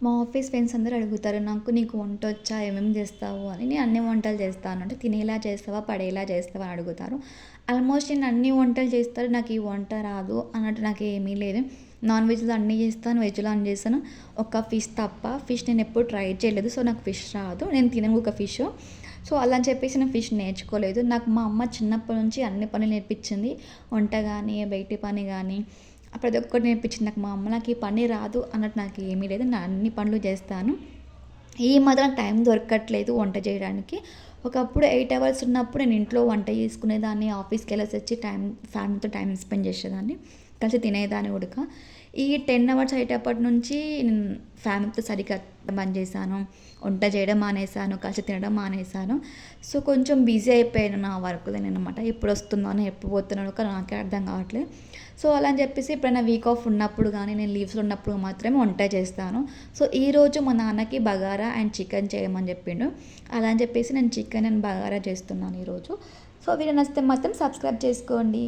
మా office friends అందరూ అడుగుతారు నాకు నీకు వంటొచ్చా? ఏమేమి చేస్తావు అని. నేను అన్ని వంటలు చేస్తాను. అంటే తినేలా చేస్తావా? పడేలా చేస్తావా? అని అడుగుతారు. ఆల్మోస్ట్ నేను అన్ని వంటలు చేస్తాను. నాకు ఈ వంట రాదు అన్నట్టు నాకేమీ లేదు. నాన్ వెజ్‌లో అన్నీ చేస్తాను. వెజ్‌లో అన్నీ చేస్తాను. ఒక ఫిష్ తప్ప. ఫిష్ నేనెప్పుడు ట్రై చేయలేదు. సో, నాకు ఫిష్ రాదు. నేను తినను ఒక ఫిష్. సో, అలా అని చెప్పేసి నేను ఫిష్ నేర్చుకోలేదు. నాకు మా అమ్మ చిన్నప్పటి నుంచి అన్ని పనులు నేర్పించింది. వంట గానీ, బయటి పని గానీ ప్రతి ఒక్కటి నేర్పించింది నాకు మా అమ్మ. నాకు ఈ పని రాదు అన్నట్టు నాకు ఏమీ లేదు. నేను అన్ని పనులు చేస్తాను. ఈ మధ్య నాకు టైం దొరకట్లేదు వంట చేయడానికి. ఒకప్పుడు 8 అవర్స్ ఉన్నప్పుడు నేను ఇంట్లో వంట చేసుకునేదాన్ని. ఆఫీస్‌కెళ్ళేసొచ్చి ఫ్యామిలీతో టైం స్పెండ్ చేసేదాన్ని. కలిసి తినేదాన్ని కూడక. ఈ 10 అవర్స్ అయ్యేటప్పటి నుంచి నేను ఫ్యామిలీతో సరిగ్గా బంద్ చేశాను. వంట చేయడం మానేశాను. కలిసి తినడం మానేశాను. సో, కొంచెం బిజీ అయిపోయాను నా వర్క్‌లో నేననమాట. ఎప్పుడొస్తున్నానో, ఎప్పుడు పోతున్నానో కూడా నాకే అర్థం కావట్లేదు. సో, అలా అని చెప్పేసి ఎప్పుడైనా వీక్ ఆఫ్ ఉన్నప్పుడు గానీ, నేను లీవ్స్‌లో ఉన్నప్పుడు మాత్రమే వంట చేస్తాను. సో, ఈరోజు మా నాన్నకి బగారా అండ్ చికెన్ చేయమని చెప్పిండు. అలా అని చెప్పేసి నేను చికెన్ అండ్ బగారా చేస్తున్నాను ఈరోజు. సో, వీడియో నచ్చితే మాత్రం సబ్స్క్రైబ్ చేసుకోండి.